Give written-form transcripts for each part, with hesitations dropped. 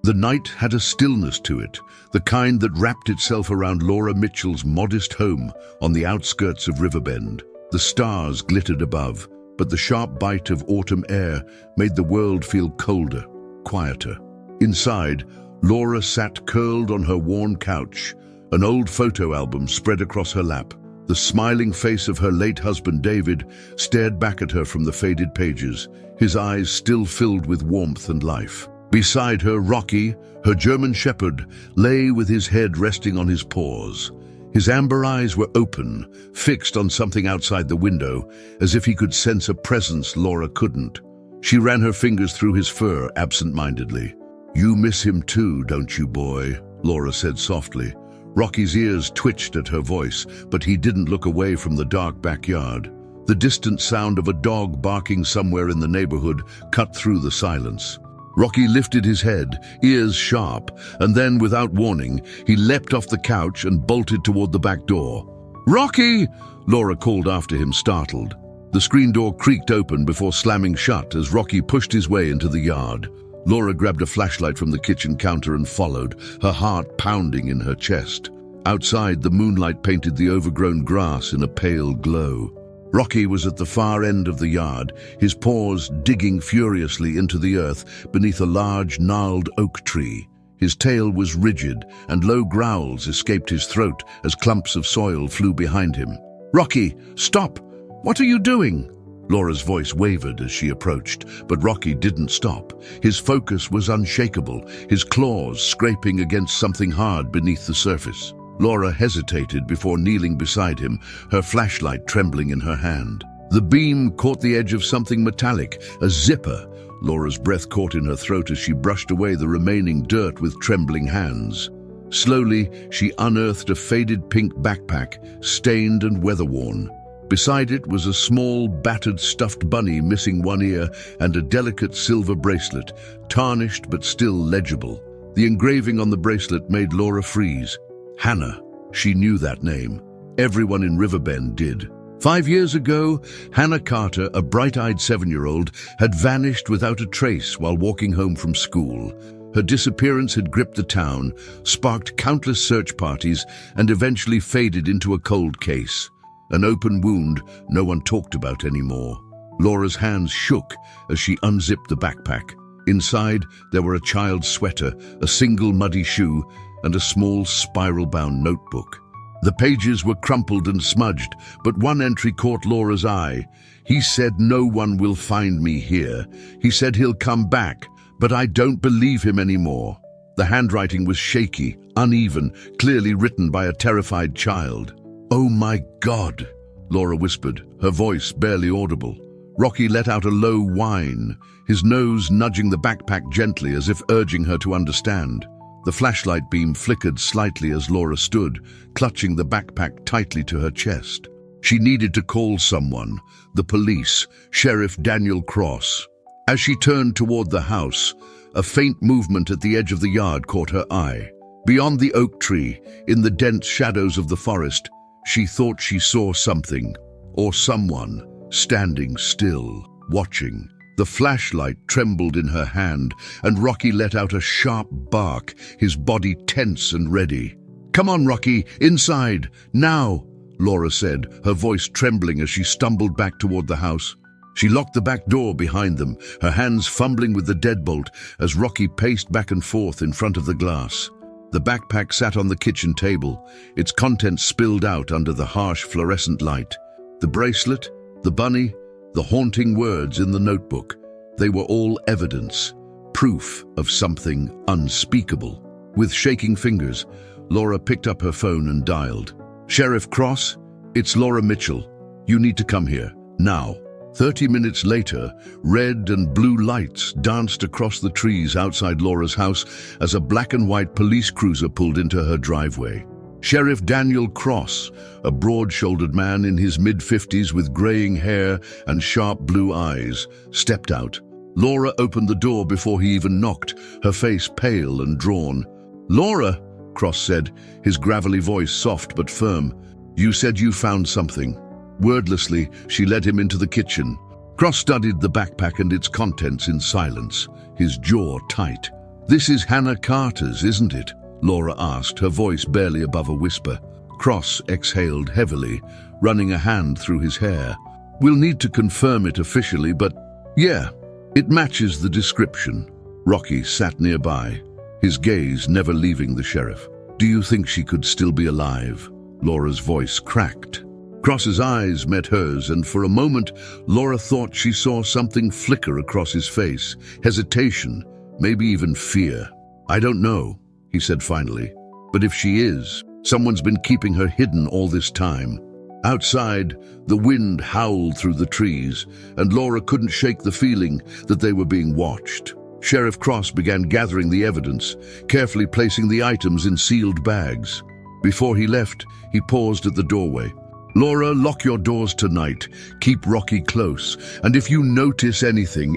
The night had a stillness to it, the kind that wrapped itself around Laura Mitchell's modest home on the outskirts of Riverbend. The stars glittered above, but the sharp bite of autumn air made the world feel colder, quieter. Inside, Laura sat curled on her worn couch, an old photo album spread across her lap. The smiling face of her late husband David stared back at her from the faded pages, his eyes still filled with warmth and life. Beside her, Rocky, her German shepherd, lay with his head resting on his paws. His amber eyes were open, fixed on something outside the window, as if he could sense a presence Laura couldn't. She ran her fingers through his fur absent-mindedly. "You miss him too, don't you, boy?" Laura said softly. Rocky's ears twitched at her voice, but he didn't look away from the dark backyard. The distant sound of a dog barking somewhere in the neighborhood cut through the silence. Rocky lifted his head, ears sharp, and then, without warning, he leapt off the couch and bolted toward the back door. "Rocky!" Laura called after him, startled. The screen door creaked open before slamming shut as Rocky pushed his way into the yard. Laura grabbed a flashlight from the kitchen counter and followed, her heart pounding in her chest. Outside, the moonlight painted the overgrown grass in a pale glow. Rocky was at the far end of the yard, his paws digging furiously into the earth beneath a large, gnarled oak tree. His tail was rigid, and low growls escaped his throat as clumps of soil flew behind him. "Rocky, stop! What are you doing?" Laura's voice wavered as she approached, but Rocky didn't stop. His focus was unshakable, his claws scraping against something hard beneath the surface. Laura hesitated before kneeling beside him, her flashlight trembling in her hand. The beam caught the edge of something metallic, a zipper. Laura's breath caught in her throat as she brushed away the remaining dirt with trembling hands. Slowly, she unearthed a faded pink backpack, stained and weather-worn. Beside it was a small, battered stuffed bunny missing one ear and a delicate silver bracelet, tarnished but still legible. The engraving on the bracelet made Laura freeze. Hannah. She knew that name. Everyone in Riverbend did. 5 years ago, Hannah Carter, a bright-eyed 7-year-old, had vanished without a trace while walking home from school. Her disappearance had gripped the town, sparked countless search parties, and eventually faded into a cold case. An open wound no one talked about anymore. Laura's hands shook as she unzipped the backpack. Inside, there were a child's sweater, a single muddy shoe, and a small spiral-bound notebook. The pages were crumpled and smudged, but one entry caught Laura's eye. "He said no one will find me here. He said he'll come back, but I don't believe him anymore." The handwriting was shaky, uneven, clearly written by a terrified child. "Oh my God," Laura whispered, her voice barely audible. Rocky let out a low whine, his nose nudging the backpack gently as if urging her to understand. The flashlight beam flickered slightly as Laura stood, clutching the backpack tightly to her chest. She needed to call someone, the police, Sheriff Daniel Cross. As she turned toward the house, a faint movement at the edge of the yard caught her eye. Beyond the oak tree, in the dense shadows of the forest, she thought she saw something, or someone, standing still, watching. The flashlight trembled in her hand, and Rocky let out a sharp bark, his body tense and ready. "Come on, Rocky, inside, now," Laura said, her voice trembling as she stumbled back toward the house. She locked the back door behind them, her hands fumbling with the deadbolt as Rocky paced back and forth in front of the glass. The backpack sat on the kitchen table, its contents spilled out under the harsh fluorescent light. The bracelet, the bunny, the haunting words in the notebook, they were all evidence, proof of something unspeakable. With shaking fingers, Laura picked up her phone and dialed. "Sheriff Cross, it's Laura Mitchell. You need to come here, now." 30 minutes later, red and blue lights danced across the trees outside Laura's house as a black and white police cruiser pulled into her driveway. Sheriff Daniel Cross, a broad-shouldered man in his mid-50s with graying hair and sharp blue eyes, stepped out. Laura opened the door before he even knocked, her face pale and drawn. "Laura," Cross said, his gravelly voice soft but firm, "you said you found something." Wordlessly, she led him into the kitchen. Cross studied the backpack and its contents in silence, his jaw tight. "This is Hannah Carter's, isn't it?" Laura asked, her voice barely above a whisper. Cross exhaled heavily, running a hand through his hair. "We'll need to confirm it officially, but yeah, it matches the description." Rocky sat nearby, his gaze never leaving the sheriff. "Do you think she could still be alive?" Laura's voice cracked. Cross's eyes met hers, and for a moment, Laura thought she saw something flicker across his face. Hesitation, maybe even fear. "I don't know," he said finally. "But if she is, someone's been keeping her hidden all this time." Outside, the wind howled through the trees, and Laura couldn't shake the feeling that they were being watched. Sheriff Cross began gathering the evidence, carefully placing the items in sealed bags. Before he left, he paused at the doorway. "Laura, lock your doors tonight. Keep Rocky close. And if you notice anything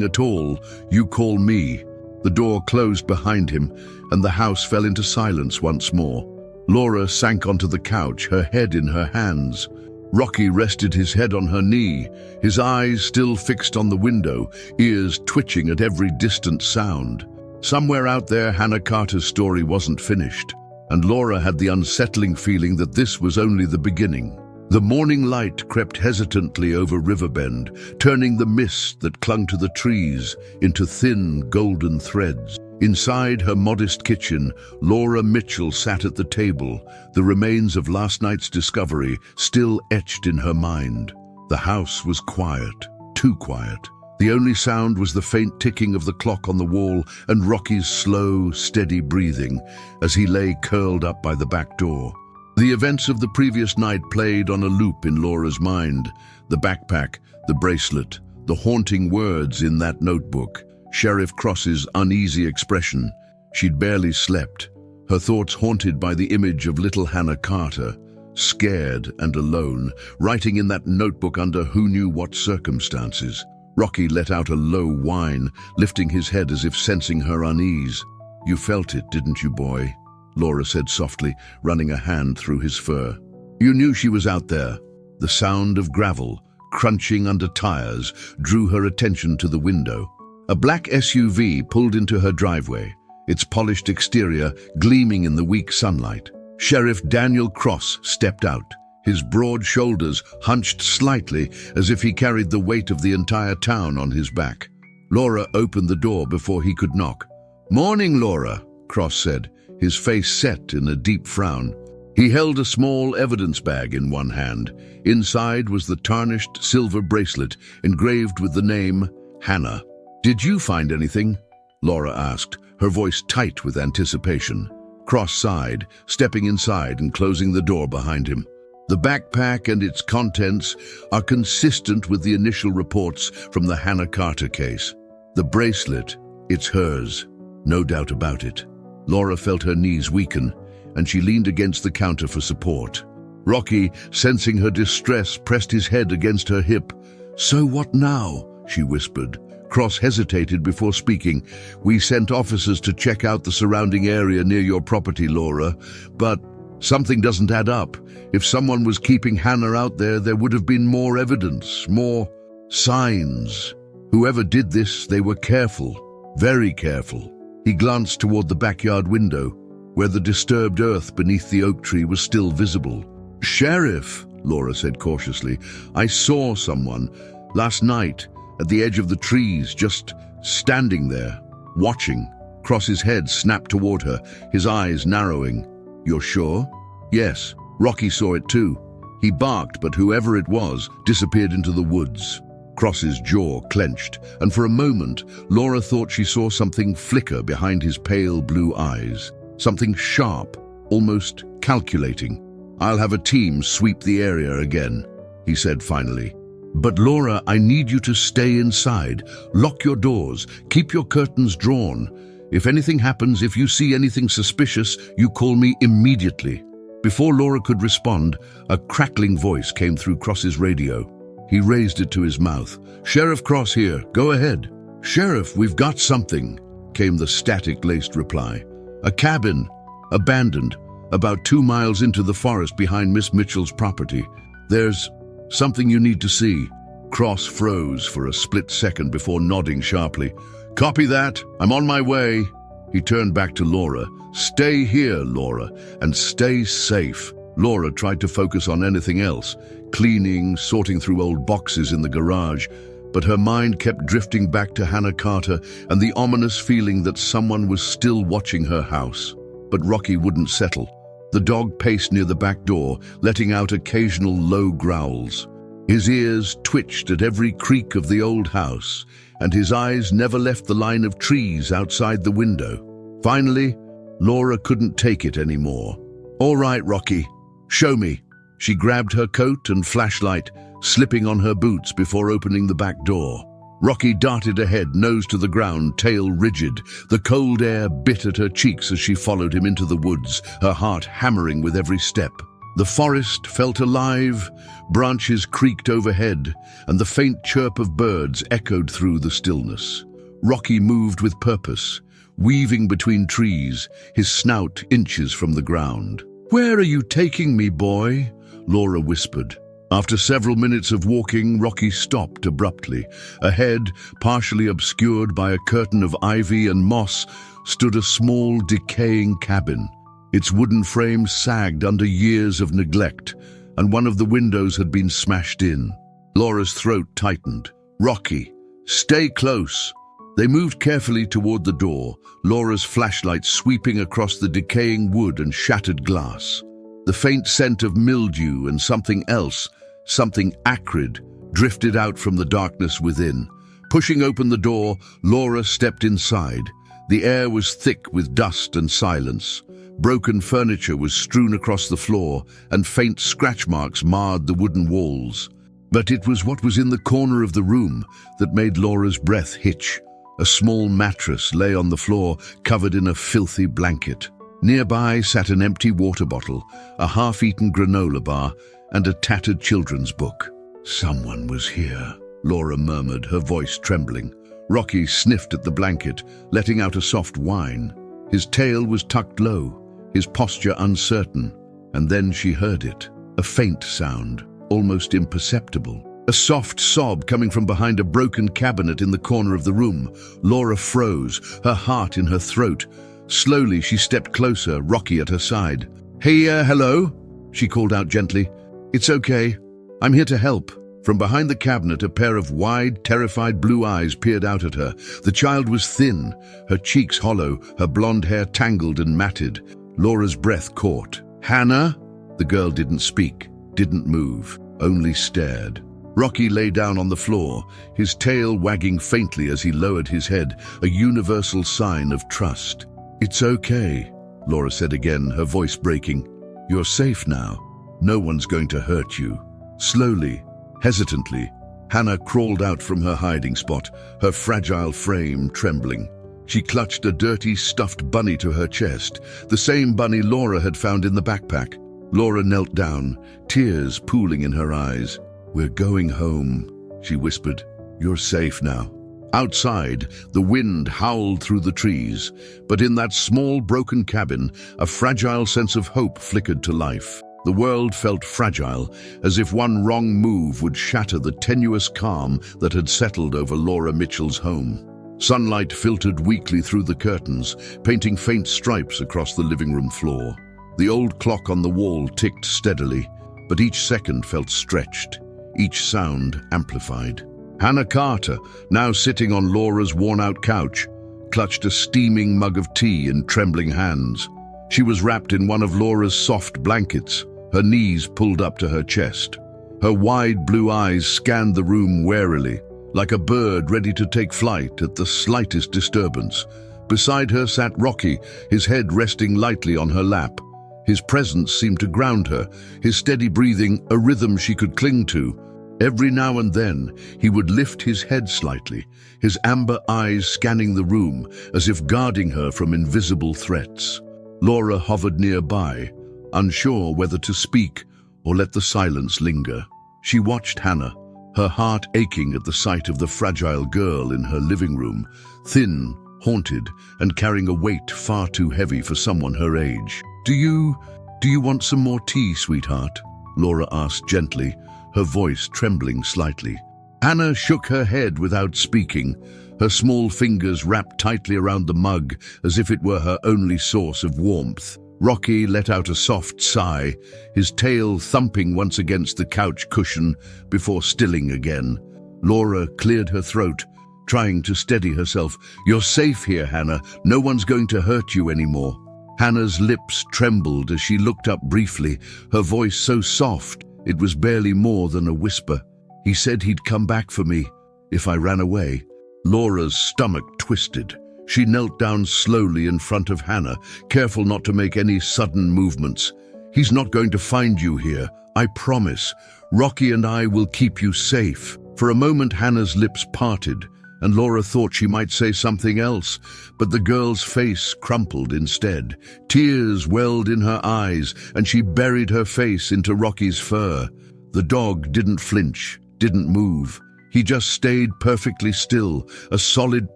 at all, you call me." The door closed behind him, and the house fell into silence once more. Laura sank onto the couch, her head in her hands. Rocky rested his head on her knee, his eyes still fixed on the window, ears twitching at every distant sound. Somewhere out there, Hannah Carter's story wasn't finished, and Laura had the unsettling feeling that this was only the beginning. The morning light crept hesitantly over Riverbend, turning the mist that clung to the trees into thin, golden threads. Inside her modest kitchen, Laura Mitchell sat at the table, the remains of last night's discovery still etched in her mind. The house was quiet, too quiet. The only sound was the faint ticking of the clock on the wall and Rocky's slow, steady breathing as he lay curled up by the back door. The events of the previous night played on a loop in Laura's mind. The backpack, the bracelet, the haunting words in that notebook, Sheriff Cross's uneasy expression. She'd barely slept, her thoughts haunted by the image of little Hannah Carter, scared and alone, writing in that notebook under who knew what circumstances. Rocky let out a low whine, lifting his head as if sensing her unease. "You felt it, didn't you, boy?" Laura said softly, running a hand through his fur. "You knew she was out there." The sound of gravel, crunching under tires, drew her attention to the window. A black SUV pulled into her driveway, its polished exterior gleaming in the weak sunlight. Sheriff Daniel Cross stepped out, his broad shoulders hunched slightly as if he carried the weight of the entire town on his back. Laura opened the door before he could knock. "Morning, Laura," Cross said, his face set in a deep frown. He held a small evidence bag in one hand. Inside was the tarnished silver bracelet engraved with the name Hannah. "Did you find anything?" Laura asked, her voice tight with anticipation. Cross sighed, stepping inside and closing the door behind him. "The backpack and its contents are consistent with the initial reports from the Hannah Carter case. The bracelet, it's hers, no doubt about it." Laura felt her knees weaken, and she leaned against the counter for support. Rocky, sensing her distress, pressed his head against her hip. "So what now?" she whispered. Cross hesitated before speaking. "We sent officers to check out the surrounding area near your property, Laura, but something doesn't add up. If someone was keeping Hannah out there, there would have been more evidence, more signs. Whoever did this, they were careful, very careful." He glanced toward the backyard window, where the disturbed earth beneath the oak tree was still visible. "Sheriff," Laura said cautiously, "I saw someone last night at the edge of the trees, just standing there, watching." Cross's head snapped toward her, his eyes narrowing. "You're sure?" "Yes, Rocky saw it too. He barked, but whoever it was disappeared into the woods." Cross's jaw clenched, and for a moment, Laura thought she saw something flicker behind his pale blue eyes. Something sharp, almost calculating. "I'll have a team sweep the area again," he said finally. "But Laura, I need you to stay inside. Lock your doors, keep your curtains drawn. If anything happens, if you see anything suspicious, you call me immediately." Before Laura could respond, a crackling voice came through Cross's radio. He raised it to his mouth. "Sheriff Cross here, go ahead." "Sheriff, we've got something," came the static-laced reply. "A cabin, abandoned, about 2 miles into the forest behind Miss Mitchell's property. There's something you need to see." Cross froze for a split second before nodding sharply. "Copy that, I'm on my way." He turned back to Laura. "Stay here, Laura, and stay safe." Laura tried to focus on anything else, cleaning, sorting through old boxes in the garage, but her mind kept drifting back to Hannah Carter and the ominous feeling that someone was still watching her house. But Rocky wouldn't settle. The dog paced near the back door, letting out occasional low growls. His ears twitched at every creak of the old house, and his eyes never left the line of trees outside the window. Finally, Laura couldn't take it anymore. "All right, Rocky, show me." She grabbed her coat and flashlight, slipping on her boots before opening the back door. Rocky darted ahead, nose to the ground, tail rigid. The cold air bit at her cheeks as she followed him into the woods, her heart hammering with every step. The forest felt alive, branches creaked overhead, and the faint chirp of birds echoed through the stillness. Rocky moved with purpose, weaving between trees, his snout inches from the ground. "Where are you taking me, boy?" Laura whispered. After several minutes of walking, Rocky stopped abruptly. Ahead, partially obscured by a curtain of ivy and moss, stood a small, decaying cabin. Its wooden frame sagged under years of neglect, and one of the windows had been smashed in. Laura's throat tightened. "Rocky, stay close." They moved carefully toward the door, Laura's flashlight sweeping across the decaying wood and shattered glass. The faint scent of mildew and something else, something acrid, drifted out from the darkness within. Pushing open the door, Laura stepped inside. The air was thick with dust and silence. Broken furniture was strewn across the floor, and faint scratch marks marred the wooden walls. But it was what was in the corner of the room that made Laura's breath hitch. A small mattress lay on the floor, covered in a filthy blanket. Nearby sat an empty water bottle, a half-eaten granola bar, and a tattered children's book. "Someone was here," Laura murmured, her voice trembling. Rocky sniffed at the blanket, letting out a soft whine. His tail was tucked low, his posture uncertain, and then she heard it. A faint sound, almost imperceptible. A soft sob coming from behind a broken cabinet in the corner of the room. Laura froze, her heart in her throat. Slowly, she stepped closer, Rocky at her side. "Hey, hello?" she called out gently. "It's okay. I'm here to help." From behind the cabinet, a pair of wide, terrified blue eyes peered out at her. The child was thin, her cheeks hollow, her blonde hair tangled and matted. Laura's breath caught. "Hannah?" The girl didn't speak, didn't move, only stared. Rocky lay down on the floor, his tail wagging faintly as he lowered his head, a universal sign of trust. "It's okay," Laura said again, her voice breaking. "You're safe now. No one's going to hurt you." Slowly, hesitantly, Hannah crawled out from her hiding spot, her fragile frame trembling. She clutched a dirty, stuffed bunny to her chest, the same bunny Laura had found in the backpack. Laura knelt down, tears pooling in her eyes. "We're going home," she whispered. "You're safe now." Outside, the wind howled through the trees, but in that small, broken cabin, a fragile sense of hope flickered to life. The world felt fragile, as if one wrong move would shatter the tenuous calm that had settled over Laura Mitchell's home. Sunlight filtered weakly through the curtains, painting faint stripes across the living room floor. The old clock on the wall ticked steadily, but each second felt stretched, each sound amplified. Hannah Carter, now sitting on Laura's worn-out couch, clutched a steaming mug of tea in trembling hands. She was wrapped in one of Laura's soft blankets, her knees pulled up to her chest. Her wide blue eyes scanned the room warily, like a bird ready to take flight at the slightest disturbance. Beside her sat Rocky, his head resting lightly on her lap. His presence seemed to ground her, his steady breathing a rhythm she could cling to. Every now and then, he would lift his head slightly, his amber eyes scanning the room as if guarding her from invisible threats. Laura hovered nearby, unsure whether to speak or let the silence linger. She watched Hannah, her heart aching at the sight of the fragile girl in her living room, thin, haunted, and carrying a weight far too heavy for someone her age. Do you want some more tea, sweetheart?" Laura asked gently, her voice trembling slightly. Hannah shook her head without speaking, her small fingers wrapped tightly around the mug as if it were her only source of warmth. Rocky let out a soft sigh, his tail thumping once against the couch cushion before stilling again. Laura cleared her throat, trying to steady herself. "You're safe here, Hannah. No one's going to hurt you anymore." Hannah's lips trembled as she looked up briefly, her voice so soft it was barely more than a whisper. "He said he'd come back for me if I ran away." Laura's stomach twisted. She knelt down slowly in front of Hannah, careful not to make any sudden movements. "He's not going to find you here, I promise. Rocky and I will keep you safe." For a moment, Hannah's lips parted, and Laura thought she might say something else, but the girl's face crumpled instead. Tears welled in her eyes, and she buried her face into Rocky's fur. The dog didn't flinch, didn't move. He just stayed perfectly still, a solid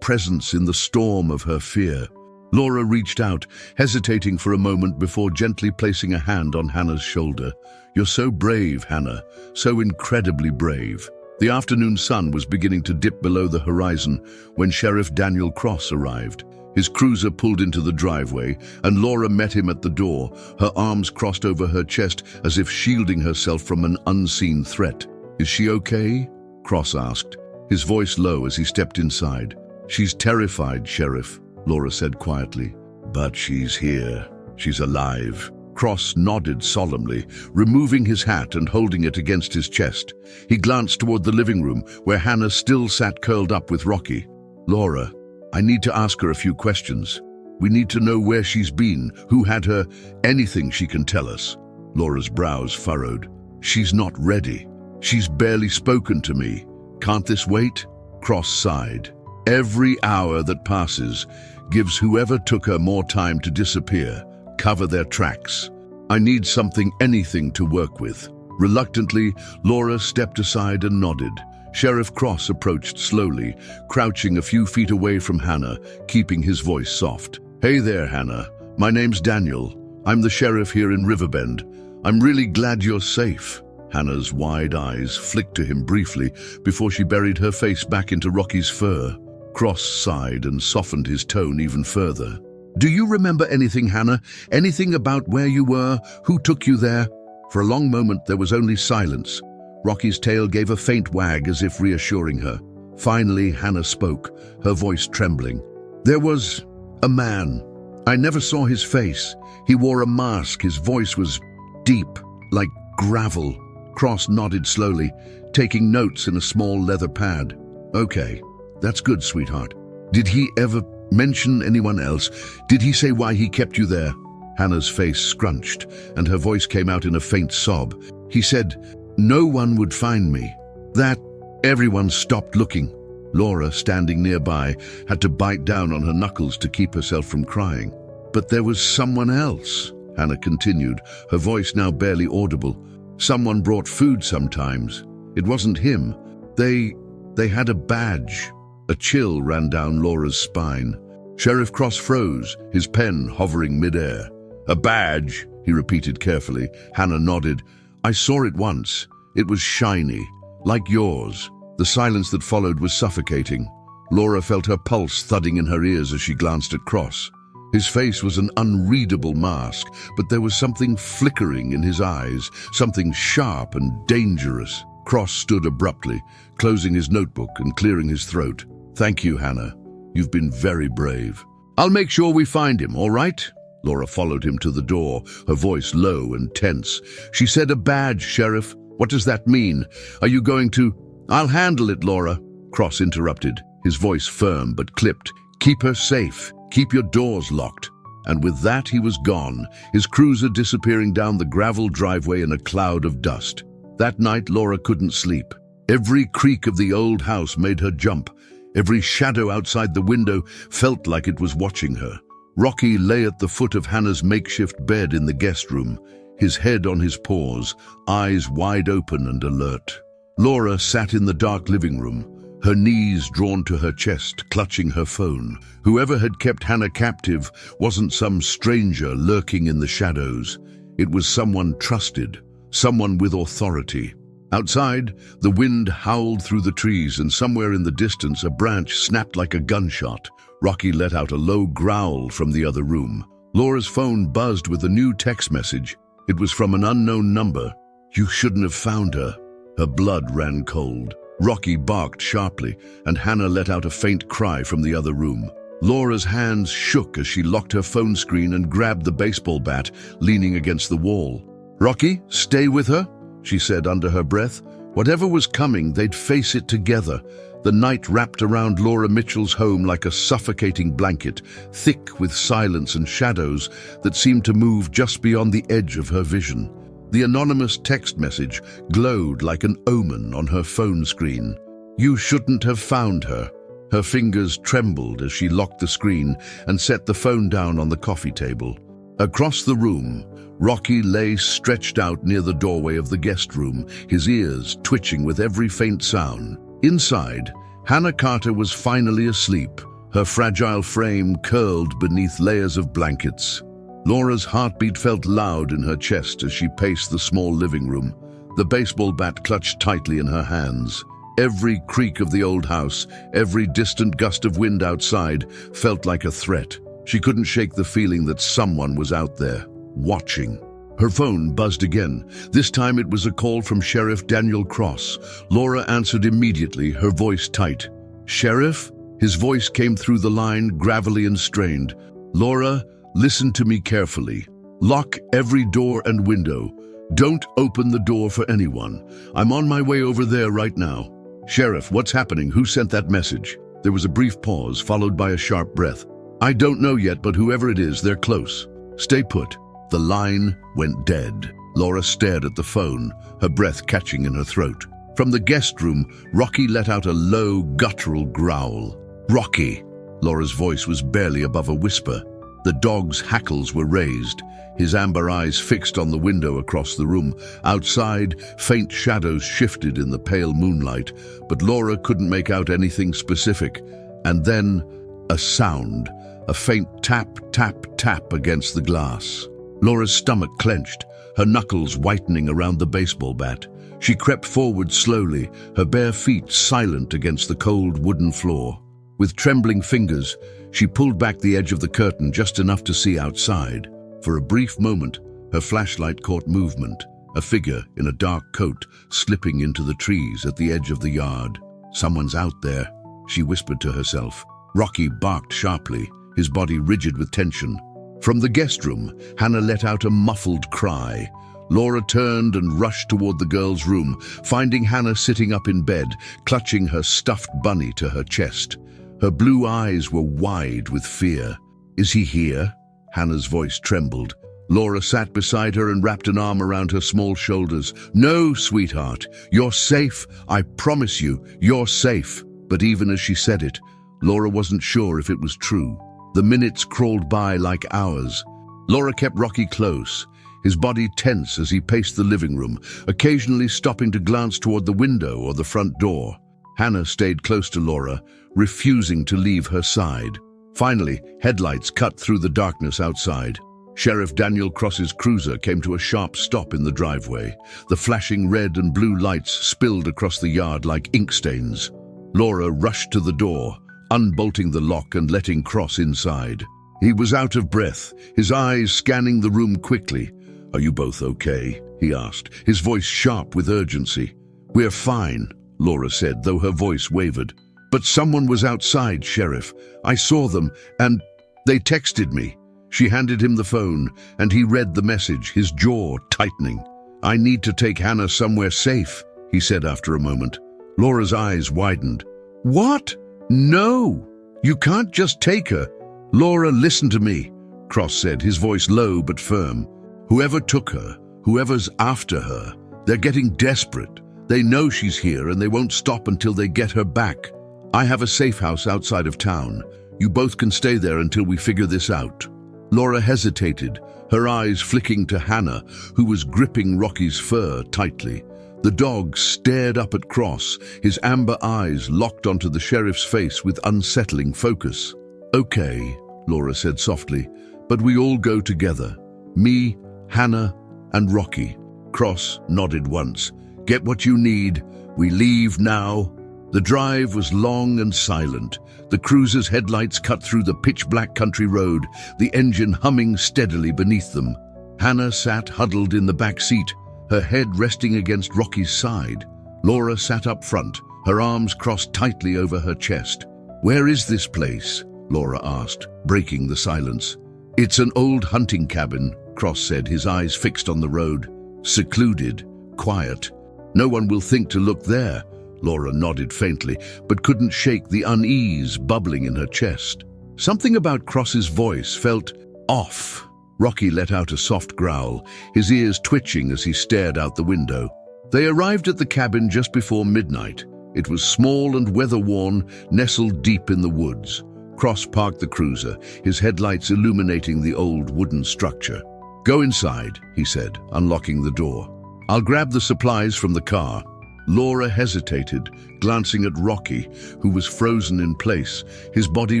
presence in the storm of her fear. Laura reached out, hesitating for a moment before gently placing a hand on Hannah's shoulder. "You're so brave, Hannah, so incredibly brave." The afternoon sun was beginning to dip below the horizon when Sheriff Daniel Cross arrived. His cruiser pulled into the driveway, and Laura met him at the door, her arms crossed over her chest as if shielding herself from an unseen threat. "Is she okay?" Cross asked, his voice low as he stepped inside. "She's terrified, Sheriff," Laura said quietly. "But she's here. She's alive." Cross nodded solemnly, removing his hat and holding it against his chest. He glanced toward the living room, where Hannah still sat curled up with Rocky. "Laura, I need to ask her a few questions. We need to know where she's been, who had her, anything she can tell us." Laura's brows furrowed. "She's not ready. She's barely spoken to me. Can't this wait?" Cross sighed. "Every hour that passes gives whoever took her more time to disappear, cover their tracks. I need something, anything to work with." Reluctantly, Laura stepped aside and nodded. Sheriff Cross approached slowly, crouching a few feet away from Hannah, keeping his voice soft. "Hey there, Hannah. My name's Daniel. I'm the sheriff here in Riverbend. I'm really glad you're safe." Hannah's wide eyes flicked to him briefly before she buried her face back into Rocky's fur. Cross sighed and softened his tone even further. "Do you remember anything, Hannah? Anything about where you were? Who took you there?" For a long moment there was only silence. Rocky's tail gave a faint wag as if reassuring her. Finally, Hannah spoke, her voice trembling. "There was a man. I never saw his face. He wore a mask. His voice was deep, like gravel." Cross nodded slowly, taking notes in a small leather pad. "Okay, that's good, sweetheart. Did he ever mention anyone else? Did he say why he kept you there?" Hannah's face scrunched, and her voice came out in a faint sob. "He said no one would find me. That everyone stopped looking." Laura, standing nearby, had to bite down on her knuckles to keep herself from crying. "But there was someone else," Hannah continued, her voice now barely audible. "Someone brought food sometimes. It wasn't him. They had a badge." A chill ran down Laura's spine. Sheriff Cross froze, his pen hovering midair. "A badge," he repeated carefully. Hannah nodded. "I saw it once. It was shiny, like yours." The silence that followed was suffocating. Laura felt her pulse thudding in her ears as she glanced at Cross. His face was an unreadable mask, but there was something flickering in his eyes, something sharp and dangerous. Cross stood abruptly, closing his notebook and clearing his throat. "Thank you, Hannah. You've been very brave. I'll make sure we find him, all right?" Laura followed him to the door, her voice low and tense. "She said a badge, Sheriff. What does that mean? Are you going to—" "I'll handle it, Laura," Cross interrupted, his voice firm but clipped. "Keep her safe. Keep your doors locked." And with that he was gone, his cruiser disappearing down the gravel driveway in a cloud of dust. That night Laura couldn't sleep. Every creak of the old house made her jump. Every shadow outside the window felt like it was watching her. Rocky lay at the foot of Hannah's makeshift bed in the guest room, his head on his paws, eyes wide open and alert. Laura sat in the dark living room, her knees drawn to her chest, clutching her phone. Whoever had kept Hannah captive wasn't some stranger lurking in the shadows. It was someone trusted, someone with authority. Outside, the wind howled through the trees, and somewhere in the distance a branch snapped like a gunshot. Rocky let out a low growl from the other room. Laura's phone buzzed with a new text message. It was from an unknown number. "You shouldn't have found her." Her blood ran cold. Rocky barked sharply, and Hannah let out a faint cry from the other room. Laura's hands shook as she locked her phone screen and grabbed the baseball bat, leaning against the wall. "Rocky, stay with her," she said under her breath. Whatever was coming, they'd face it together. The night wrapped around Laura Mitchell's home like a suffocating blanket, thick with silence and shadows that seemed to move just beyond the edge of her vision. The anonymous text message glowed like an omen on her phone screen. "You shouldn't have found her." Her fingers trembled as she locked the screen and set the phone down on the coffee table. Across the room, Rocky lay stretched out near the doorway of the guest room, his ears twitching with every faint sound. Inside, Hannah Carter was finally asleep, her fragile frame curled beneath layers of blankets. Laura's heartbeat felt loud in her chest as she paced the small living room, the baseball bat clutched tightly in her hands. Every creak of the old house, every distant gust of wind outside felt like a threat. She couldn't shake the feeling that someone was out there, watching. Her phone buzzed again. This time it was a call from Sheriff Daniel Cross. Laura answered immediately, her voice tight. "Sheriff?" His voice came through the line, gravelly and strained. "Laura, listen to me carefully. Lock every door and window. Don't open the door for anyone. I'm on my way over there right now." "Sheriff, what's happening? Who sent that message?" There was a brief pause, followed by a sharp breath. "I don't know yet, but whoever it is, they're close. Stay put." The line went dead. Laura stared at the phone, her breath catching in her throat. From the guest room, Rocky let out a low, guttural growl. "Rocky!" Laura's voice was barely above a whisper. The dog's hackles were raised, his amber eyes fixed on the window across the room. Outside, faint shadows shifted in the pale moonlight, but Laura couldn't make out anything specific. And then, a sound, a faint tap, tap, tap against the glass. Laura's stomach clenched, her knuckles whitening around the baseball bat. She crept forward slowly, her bare feet silent against the cold wooden floor. With trembling fingers, she pulled back the edge of the curtain just enough to see outside. For a brief moment, her flashlight caught movement, a figure in a dark coat slipping into the trees at the edge of the yard. "Someone's out there," she whispered to herself. Rocky barked sharply, his body rigid with tension. From the guest room, Hannah let out a muffled cry. Laura turned and rushed toward the girl's room, finding Hannah sitting up in bed, clutching her stuffed bunny to her chest. Her blue eyes were wide with fear. "Is he here?" Hannah's voice trembled. Laura sat beside her and wrapped an arm around her small shoulders. "No, sweetheart, you're safe. I promise you, you're safe." But even as she said it, Laura wasn't sure if it was true. The minutes crawled by like hours. Laura kept Rocky close, his body tense as he paced the living room, occasionally stopping to glance toward the window or the front door. Hannah stayed close to Laura, refusing to leave her side. Finally, headlights cut through the darkness outside. Sheriff Daniel Cross's cruiser came to a sharp stop in the driveway. The flashing red and blue lights spilled across the yard like ink stains. Laura rushed to the door, unbolting the lock and letting Cross inside. He was out of breath, his eyes scanning the room quickly. "Are you both okay?" he asked, his voice sharp with urgency. "We're fine," Laura said, though her voice wavered. "But someone was outside, Sheriff. I saw them, and they texted me." She handed him the phone, and he read the message, his jaw tightening. "I need to take Hannah somewhere safe," he said after a moment. Laura's eyes widened. "What? No! You can't just take her." "Laura, listen to me," Cross said, his voice low but firm. "Whoever took her, whoever's after her, they're getting desperate. They know she's here and they won't stop until they get her back. I have a safe house outside of town. You both can stay there until we figure this out." Laura hesitated, her eyes flicking to Hannah, who was gripping Rocky's fur tightly. The dog stared up at Cross, his amber eyes locked onto the sheriff's face with unsettling focus. "Okay," Laura said softly, "but we all go together. Me, Hannah, and Rocky." Cross nodded once. Get what you need. We leave now." The drive was long and silent. The cruiser's headlights cut through the pitch-black country road, the engine humming steadily beneath them. Hannah sat huddled in the back seat, her head resting against Rocky's side. Laura sat up front, her arms crossed tightly over her chest. "Where is this place?" Laura asked, breaking the silence. "It's an old hunting cabin," Cross said, his eyes fixed on the road. "Secluded, quiet. No one will think to look there." Laura nodded faintly, but couldn't shake the unease bubbling in her chest. Something about Cross's voice felt off. Rocky let out a soft growl, his ears twitching as he stared out the window. They arrived at the cabin just before midnight. It was small and weather-worn, nestled deep in the woods. Cross parked the cruiser, his headlights illuminating the old wooden structure. "Go inside," he said, unlocking the door. "I'll grab the supplies from the car." Laura hesitated, glancing at Rocky, who was frozen in place, his body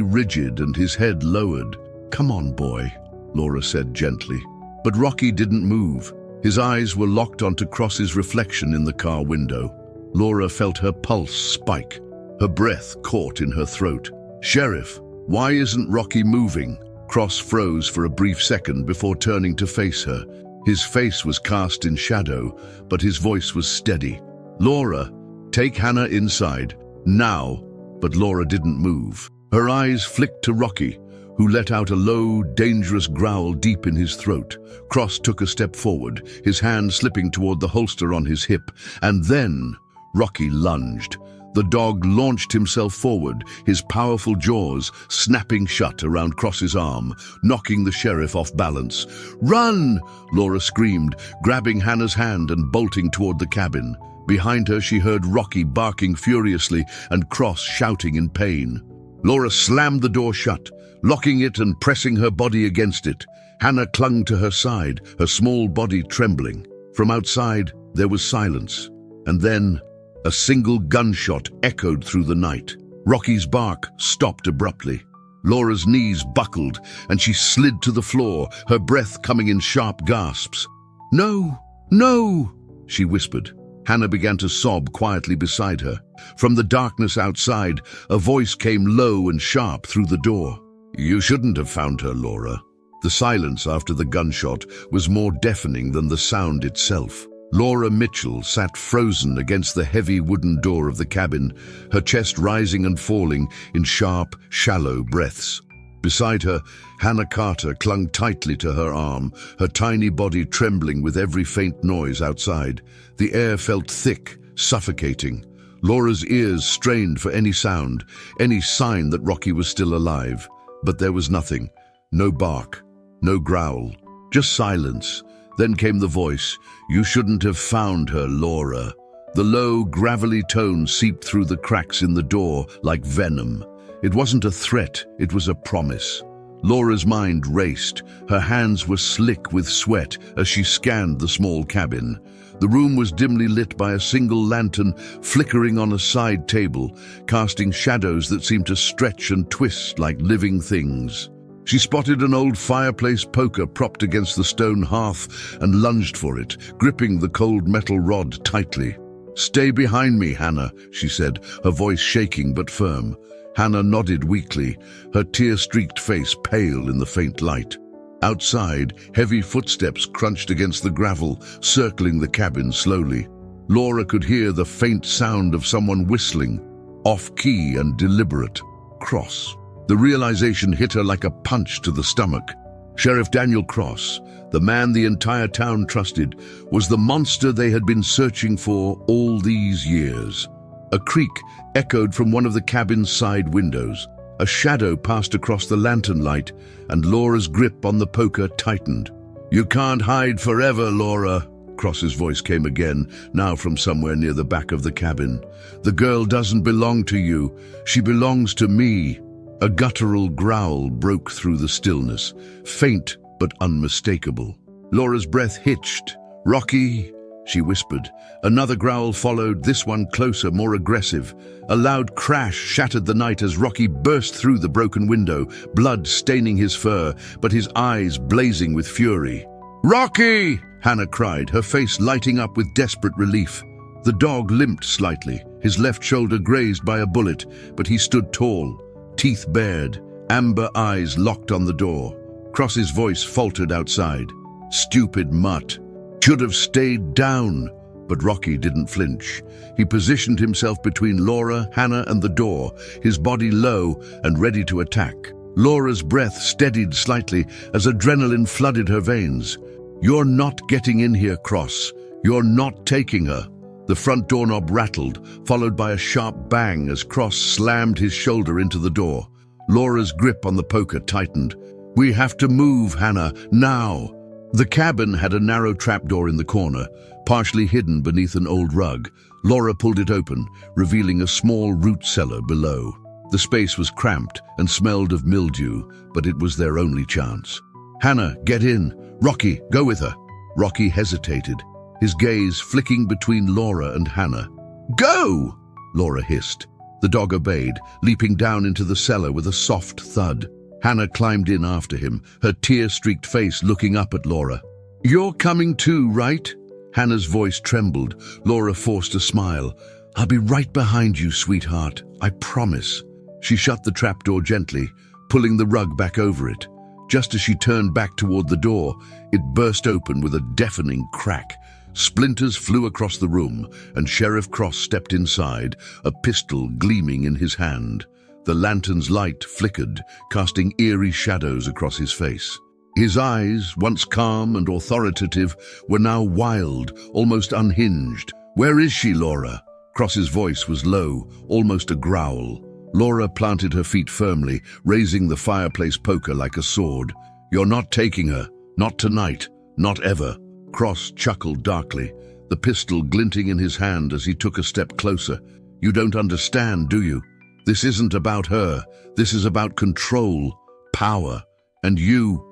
rigid and his head lowered. "Come on, boy," Laura said gently. But Rocky didn't move. His eyes were locked onto Cross's reflection in the car window. Laura felt her pulse spike, her breath caught in her throat. "Sheriff, why isn't Rocky moving?" Cross froze for a brief second before turning to face her. His face was cast in shadow, but his voice was steady. "Laura, take Hannah inside, now." But Laura didn't move. Her eyes flicked to Rocky, who let out a low, dangerous growl deep in his throat. Cross took a step forward, his hand slipping toward the holster on his hip, and then Rocky lunged. The dog launched himself forward, his powerful jaws snapping shut around Cross's arm, knocking the sheriff off balance. "Run!" Laura screamed, grabbing Hannah's hand and bolting toward the cabin. Behind her, she heard Rocky barking furiously and Cross shouting in pain. Laura slammed the door shut, locking it and pressing her body against it. Hannah clung to her side, her small body trembling. From outside, there was silence. And then, a single gunshot echoed through the night. Rocky's bark stopped abruptly. Laura's knees buckled, and she slid to the floor, her breath coming in sharp gasps. "No, no," she whispered. Hannah began to sob quietly beside her. From the darkness outside, a voice came low and sharp through the door. "You shouldn't have found her, Laura." The silence after the gunshot was more deafening than the sound itself. Laura Mitchell sat frozen against the heavy wooden door of the cabin, her chest rising and falling in sharp, shallow breaths. Beside her, Hannah Carter clung tightly to her arm, her tiny body trembling with every faint noise outside. The air felt thick, suffocating. Laura's ears strained for any sound, any sign that Rocky was still alive. But there was nothing. No bark, no growl, just silence. Then came the voice, "You shouldn't have found her, Laura." The low, gravelly tone seeped through the cracks in the door like venom. It wasn't a threat, it was a promise. Laura's mind raced. Her hands were slick with sweat as she scanned the small cabin. The room was dimly lit by a single lantern flickering on a side table, casting shadows that seemed to stretch and twist like living things. She spotted an old fireplace poker propped against the stone hearth and lunged for it, gripping the cold metal rod tightly. "Stay behind me, Hannah," she said, her voice shaking but firm. Hannah nodded weakly, her tear-streaked face pale in the faint light. Outside, heavy footsteps crunched against the gravel, circling the cabin slowly. Laura could hear the faint sound of someone whistling, off-key and deliberate. Cross. The realization hit her like a punch to the stomach. Sheriff Daniel Cross, the man the entire town trusted, was the monster they had been searching for all these years. A creak echoed from one of the cabin's side windows. A shadow passed across the lantern light, and Laura's grip on the poker tightened. "You can't hide forever, Laura," Cross's voice came again, now from somewhere near the back of the cabin. "The girl doesn't belong to you. She belongs to me." A guttural growl broke through the stillness, faint but unmistakable. Laura's breath hitched. "Rocky," she whispered. Another growl followed, this one closer, more aggressive. A loud crash shattered the night as Rocky burst through the broken window, blood staining his fur, but his eyes blazing with fury. "Rocky!" Hannah cried, her face lighting up with desperate relief. The dog limped slightly, his left shoulder grazed by a bullet, but he stood tall, teeth bared, amber eyes locked on the door. Cross's voice faltered outside. "Stupid mutt. Should have stayed down." But Rocky didn't flinch. He positioned himself between Laura, Hannah, and the door, his body low and ready to attack. Laura's breath steadied slightly as adrenaline flooded her veins. "You're not getting in here, Cross. You're not taking her." The front doorknob rattled, followed by a sharp bang as Cross slammed his shoulder into the door. Laura's grip on the poker tightened. "We have to move, Hannah, now." The cabin had a narrow trapdoor in the corner, partially hidden beneath an old rug. Laura pulled it open, revealing a small root cellar below. The space was cramped and smelled of mildew, but it was their only chance. "Hannah, get in. Rocky, go with her." Rocky hesitated, his gaze flicking between Laura and Hannah. "Go!" Laura hissed. The dog obeyed, leaping down into the cellar with a soft thud. Hannah climbed in after him, her tear-streaked face looking up at Laura. "You're coming too, right?" Hannah's voice trembled. Laura forced a smile. "I'll be right behind you, sweetheart. I promise." She shut the trapdoor gently, pulling the rug back over it. Just as she turned back toward the door, it burst open with a deafening crack. Splinters flew across the room, and Sheriff Cross stepped inside, a pistol gleaming in his hand. The lantern's light flickered, casting eerie shadows across his face. His eyes, once calm and authoritative, were now wild, almost unhinged. "Where is she, Laura?" Cross's voice was low, almost a growl. Laura planted her feet firmly, raising the fireplace poker like a sword. "You're not taking her. Not tonight. Not ever." Cross chuckled darkly, the pistol glinting in his hand as he took a step closer. "You don't understand, do you? This isn't about her. This is about control, power. And you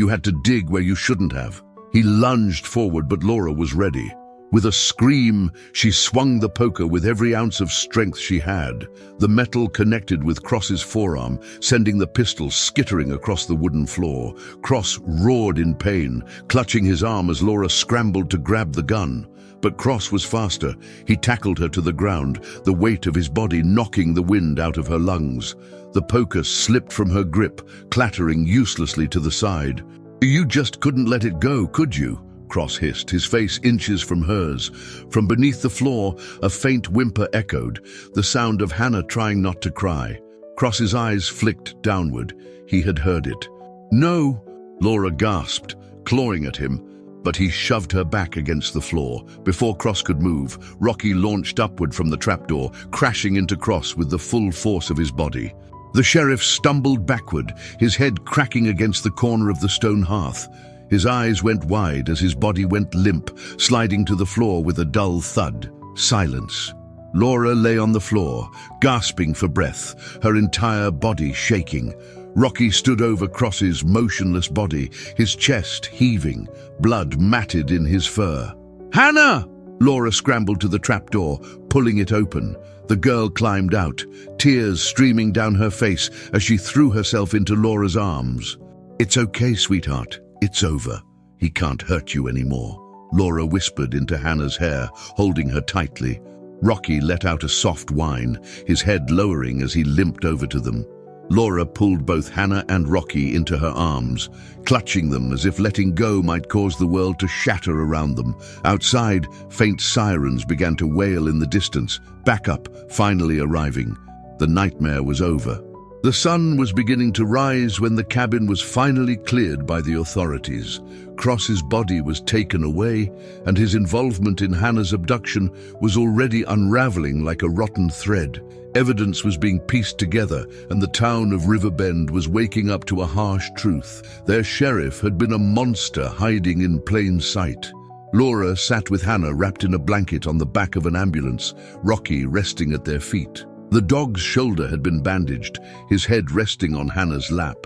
had to dig where you shouldn't have." He lunged forward, but Laura was ready. With a scream, she swung the poker with every ounce of strength she had. The metal connected with Cross's forearm, sending the pistol skittering across the wooden floor. Cross roared in pain, clutching his arm as Laura scrambled to grab the gun. But Cross was faster. He tackled her to the ground, the weight of his body knocking the wind out of her lungs. The poker slipped from her grip, clattering uselessly to the side. "You just couldn't let it go, could you?" Cross hissed, his face inches from hers. From beneath the floor, a faint whimper echoed, the sound of Hannah trying not to cry. Cross's eyes flicked downward. He had heard it. "No," Laura gasped, clawing at him, but he shoved her back against the floor. Before Cross could move, Rocky launched upward from the trapdoor, crashing into Cross with the full force of his body. The sheriff stumbled backward, his head cracking against the corner of the stone hearth. His eyes went wide as his body went limp, sliding to the floor with a dull thud. Silence. Laura lay on the floor, gasping for breath, her entire body shaking. Rocky stood over Cross's motionless body, his chest heaving, blood matted in his fur. "Hannah!" Laura scrambled to the trapdoor, pulling it open. The girl climbed out, tears streaming down her face as she threw herself into Laura's arms. "It's okay, sweetheart. It's over. He can't hurt you anymore," Laura whispered into Hannah's hair, holding her tightly. Rocky let out a soft whine, his head lowering as he limped over to them. Laura pulled both Hannah and Rocky into her arms, clutching them as if letting go might cause the world to shatter around them. Outside, faint sirens began to wail in the distance, backup finally arriving. The nightmare was over. The sun was beginning to rise when the cabin was finally cleared by the authorities. Cross's body was taken away, and his involvement in Hannah's abduction was already unraveling like a rotten thread. Evidence was being pieced together, and the town of Riverbend was waking up to a harsh truth. Their sheriff had been a monster hiding in plain sight. Laura sat with Hannah wrapped in a blanket on the back of an ambulance, Rocky resting at their feet. The dog's shoulder had been bandaged, his head resting on Hannah's lap.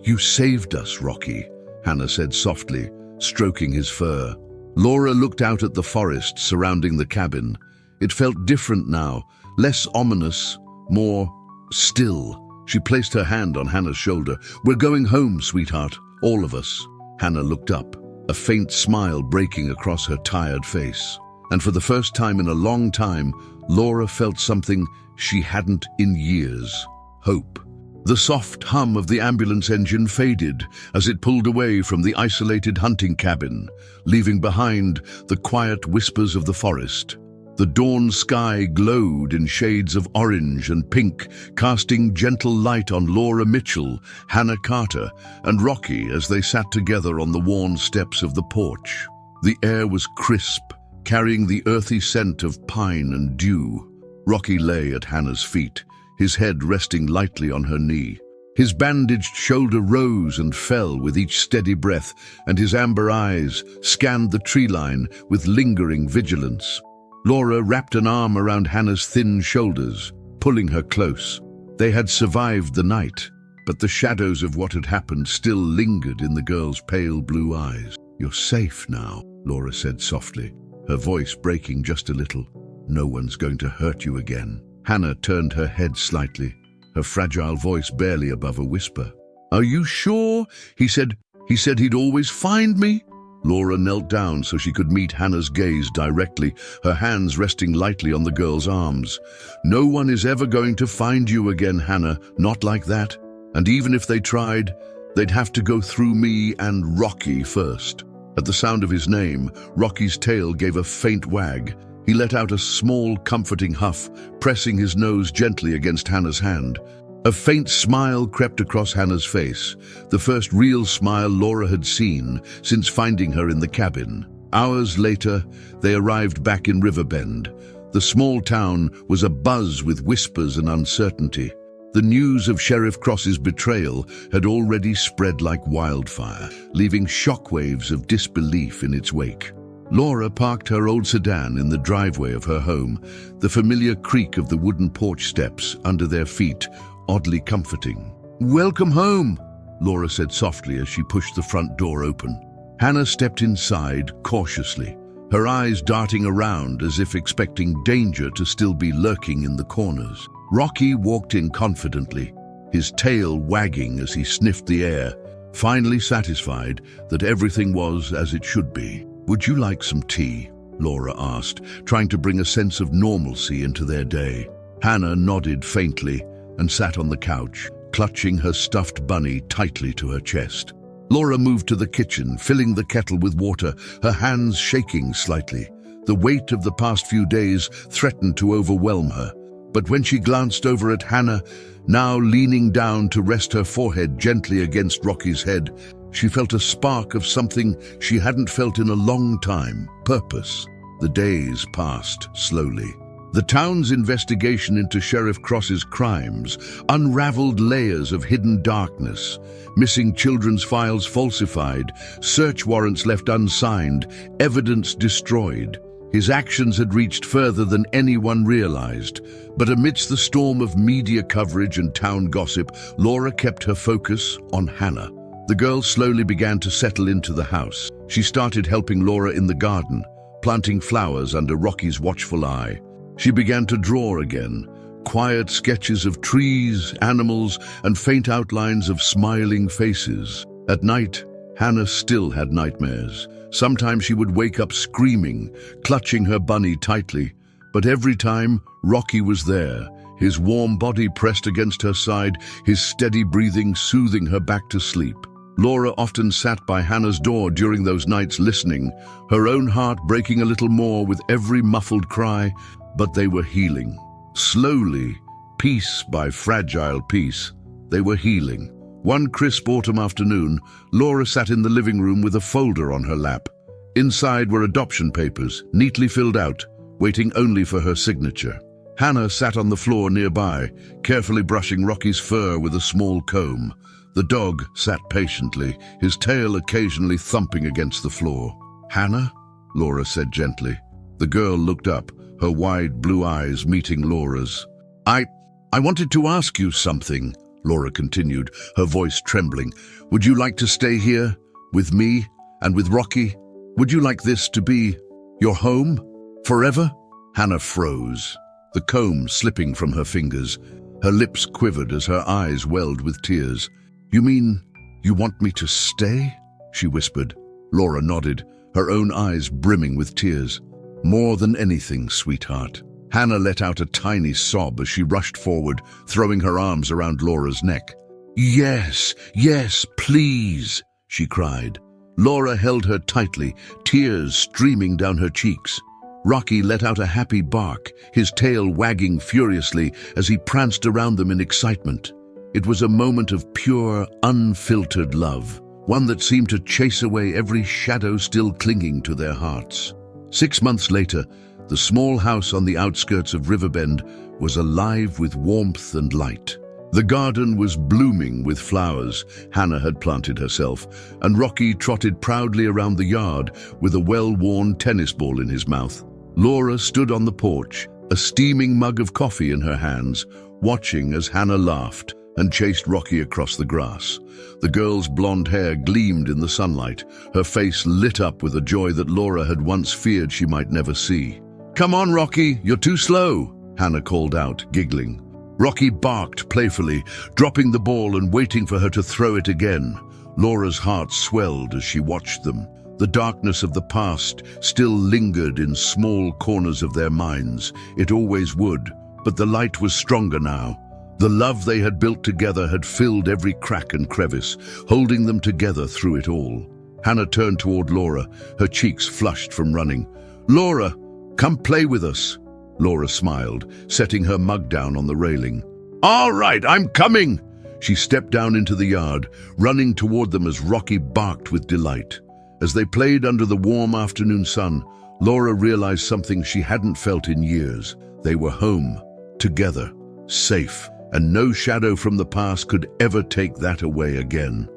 "You saved us, Rocky," Hannah said softly, stroking his fur. Laura looked out at the forest surrounding the cabin. It felt different now, less ominous, more still. She placed her hand on Hannah's shoulder. "We're going home, sweetheart, all of us." Hannah looked up, a faint smile breaking across her tired face. And for the first time in a long time, Laura felt something she hadn't in years: hope. The soft hum of the ambulance engine faded as it pulled away from the isolated hunting cabin, leaving behind the quiet whispers of the forest. The dawn sky glowed in shades of orange and pink, casting gentle light on Laura Mitchell, Hannah Carter, and Rocky as they sat together on the worn steps of the porch. The air was crisp, carrying the earthy scent of pine and dew. Rocky lay at Hannah's feet, his head resting lightly on her knee. His bandaged shoulder rose and fell with each steady breath, and his amber eyes scanned the tree line with lingering vigilance. Laura wrapped an arm around Hannah's thin shoulders, pulling her close. They had survived the night, but the shadows of what had happened still lingered in the girl's pale blue eyes. "You're safe now," Laura said softly, her voice breaking just a little. "No one's going to hurt you again." Hannah turned her head slightly, her fragile voice barely above a whisper. "Are you sure? He said he'd always find me." Laura knelt down so she could meet Hannah's gaze directly, her hands resting lightly on the girl's arms. "No one is ever going to find you again, Hannah, not like that. And even if they tried, they'd have to go through me and Rocky first." At the sound of his name, Rocky's tail gave a faint wag. He let out a small, comforting huff, pressing his nose gently against Hannah's hand. A faint smile crept across Hannah's face, the first real smile Laura had seen since finding her in the cabin. Hours later, they arrived back in Riverbend. The small town was abuzz with whispers and uncertainty. The news of Sheriff Cross's betrayal had already spread like wildfire, leaving shockwaves of disbelief in its wake. Laura parked her old sedan in the driveway of her home, the familiar creak of the wooden porch steps under their feet oddly comforting. "Welcome home," Laura said softly as she pushed the front door open. Hannah stepped inside cautiously, her eyes darting around as if expecting danger to still be lurking in the corners. Rocky walked in confidently, his tail wagging as he sniffed the air, finally satisfied that everything was as it should be. "Would you like some tea?" Laura asked, trying to bring a sense of normalcy into their day. Hannah nodded faintly and sat on the couch, clutching her stuffed bunny tightly to her chest. Laura moved to the kitchen, filling the kettle with water, her hands shaking slightly. The weight of the past few days threatened to overwhelm her. But when she glanced over at Hannah, now leaning down to rest her forehead gently against Rocky's head, she felt a spark of something she hadn't felt in a long time: purpose. The days passed slowly. The town's investigation into Sheriff Cross's crimes unraveled layers of hidden darkness: missing children's files falsified, search warrants left unsigned, evidence destroyed. His actions had reached further than anyone realized. But amidst the storm of media coverage and town gossip, Laura kept her focus on Hannah. The girl slowly began to settle into the house. She started helping Laura in the garden, planting flowers under Rocky's watchful eye. She began to draw again, quiet sketches of trees, animals, and faint outlines of smiling faces. At night, Hannah still had nightmares. Sometimes she would wake up screaming, clutching her bunny tightly. But every time, Rocky was there, his warm body pressed against her side, his steady breathing soothing her back to sleep. Laura often sat by Hannah's door during those nights listening, her own heart breaking a little more with every muffled cry, but they were healing. Slowly, piece by fragile piece, they were healing. One crisp autumn afternoon, Laura sat in the living room with a folder on her lap. Inside were adoption papers, neatly filled out, waiting only for her signature. Hannah sat on the floor nearby, carefully brushing Rocky's fur with a small comb. The dog sat patiently, his tail occasionally thumping against the floor. "Hannah?" Laura said gently. The girl looked up, her wide blue eyes meeting Laura's. I wanted to ask you something," Laura continued, her voice trembling. "Would you like to stay here, with me and with Rocky? Would you like this to be your home? Forever?" Hannah froze, the comb slipping from her fingers. Her lips quivered as her eyes welled with tears. "You mean you want me to stay?" she whispered. Laura nodded, her own eyes brimming with tears. More than anything, sweetheart. Hannah let out a tiny sob as she rushed forward, throwing her arms around Laura's neck. Yes, yes, please, she cried. Laura held her tightly, tears streaming down her cheeks. Rocky let out a happy bark, his tail wagging furiously as he pranced around them in excitement. It was a moment of pure, unfiltered love, one that seemed to chase away every shadow still clinging to their hearts. 6 months later, the small house on the outskirts of Riverbend was alive with warmth and light. The garden was blooming with flowers Hannah had planted herself, and Rocky trotted proudly around the yard with a well-worn tennis ball in his mouth. Laura stood on the porch, a steaming mug of coffee in her hands, watching as Hannah laughed and chased Rocky across the grass. The girl's blonde hair gleamed in the sunlight, her face lit up with a joy that Laura had once feared she might never see. "Come on, Rocky, you're too slow," Hannah called out, giggling. Rocky barked playfully, dropping the ball and waiting for her to throw it again. Laura's heart swelled as she watched them. The darkness of the past still lingered in small corners of their minds. It always would, but the light was stronger now. The love they had built together had filled every crack and crevice, holding them together through it all. Hannah turned toward Laura, her cheeks flushed from running. "Laura, come play with us." Laura smiled, setting her mug down on the railing. "All right, I'm coming!" She stepped down into the yard, running toward them as Rocky barked with delight. As they played under the warm afternoon sun, Laura realized something she hadn't felt in years. They were home, together, safe, and no shadow from the past could ever take that away again.